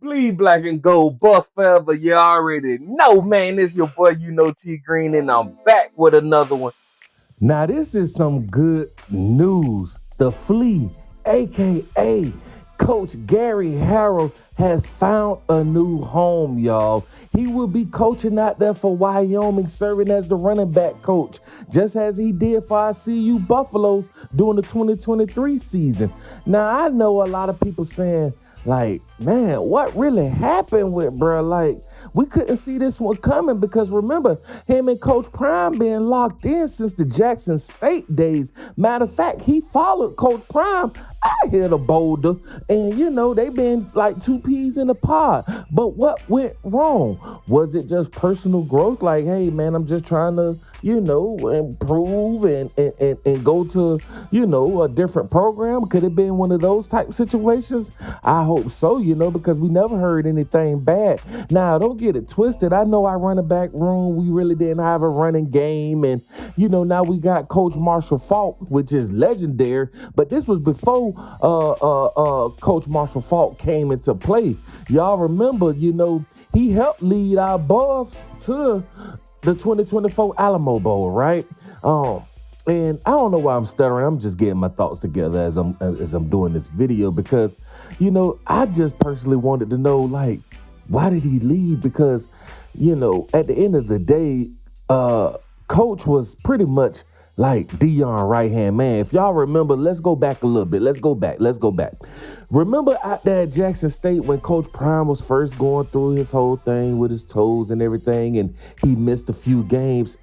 Flea black and gold, buff forever. You already know, man. It's your boy, T Green, and I'm back with another one. Now this is some good news. The Flea, aka Coach Gary Harrell, has found a new home, y'all. He will be coaching out there for Wyoming, serving as the running back coach, just as he did for our CU Buffaloes during the 2023 season. Now, I know a lot of people saying, like, man, what really happened with bruh? Like, we couldn't see this one coming because remember, him and Coach Prime being locked in since the Jackson State days. Matter of fact, he followed Coach Prime out here to Boulder, and they been like two peas in a pod. But what went wrong? Was it just personal growth? Like, hey man, I'm just trying to, improve and go to, a different program? Could it been one of those type situations? I hope so, because we never heard anything bad. Now, don't get it twisted. I know our running back room, we really didn't have a running game. And, now we got Coach Marshall Falk, which is legendary. But this was before Coach Marshall Falk came into play. Y'all remember, he helped lead our Buffs to the 2024 Alamo Bowl, right? And I don't know why I'm stuttering. I'm just getting my thoughts together as I'm doing this video because, I just personally wanted to know, like, why did he leave? Because, at the end of the day, Coach was pretty much like Deion right-hand man. If y'all remember, let's go back a little bit. Let's go back. Remember out there at Jackson State when Coach Prime was first going through his whole thing with his toes and everything, and he missed a few games?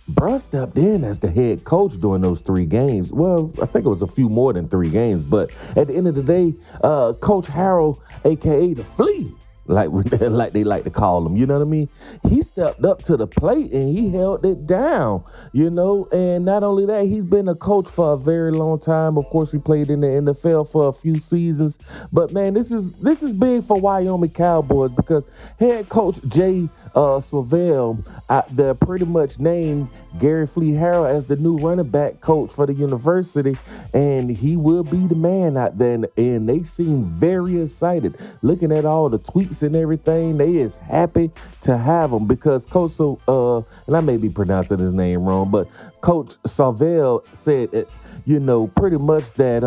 Bruh stepped in as the head coach during those 3 games. Well, I think it was a few more than 3 games, but at the end of the day, Coach Harrell, aka the Flea, like they like to call him, you know what I mean? He stepped up to the plate and he held it down, and not only that, he's been a coach for a very long time. Of course, he played in the NFL for a few seasons, but man, this is big for Wyoming Cowboys because head coach Jay Sawvel out there pretty much named Gary Flea Harrell as the new running back coach for the university, and he will be the man out there, and they seem very excited. Looking at all the tweets and everything, they is happy to have him because Coach and I may be pronouncing his name wrong, but Coach Sawvel said pretty much that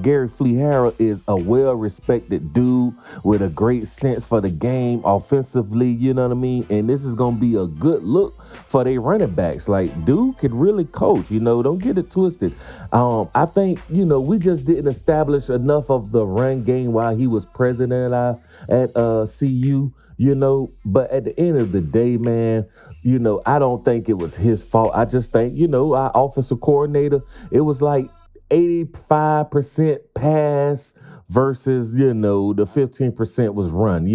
Gary Flea Harrell is a well-respected dude with a great sense for the game offensively, you know what I mean? And this is going to be a good look for their running backs. Like, dude could really coach, don't get it twisted. I think, we just didn't establish enough of the run game while he was president at CU. But at the end of the day, man, I don't think it was his fault. I just think, our offensive coordinator, it was like 85% pass versus, the 15% was run,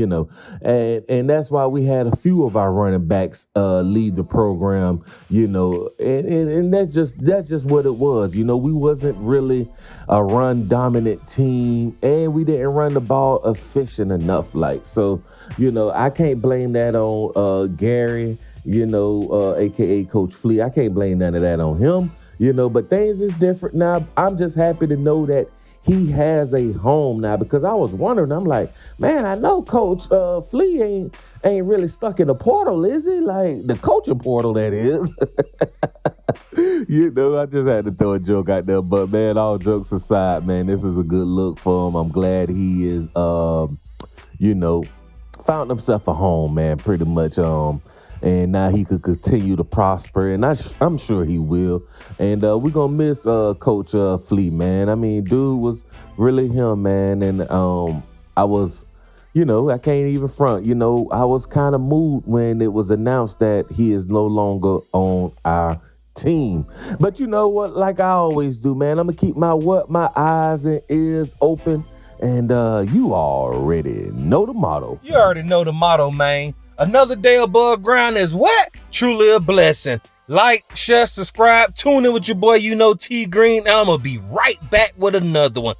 and that's why we had a few of our running backs lead the program, and that's just what it was. We wasn't really a run dominant team, and we didn't run the ball efficient enough. So, I can't blame that on Gary, aka Coach Flea. I can't blame none of that on him. But things is different now. I'm just happy to know that he has a home now because I was wondering, I'm like, man, I know Coach Flea ain't really stuck in the portal, is he? Like the coaching portal, that is. I just had to throw a joke out there. But man, all jokes aside, man, this is a good look for him. I'm glad he is, found himself a home, man, pretty much. And now he could continue to prosper, and I'm sure he will. And we're going to miss Coach Flea, man. I mean, dude was really him, man. And I was, I can't even front. I was kind of moved when it was announced that he is no longer on our team. But you know what? Like I always do, man, I'm going to keep my eyes and ears open. And you already know the motto. You already know the motto, man. Another day above ground is what? Truly a blessing. Like, share, subscribe, tune in with your boy, T Green, and I'm going to be right back with another one.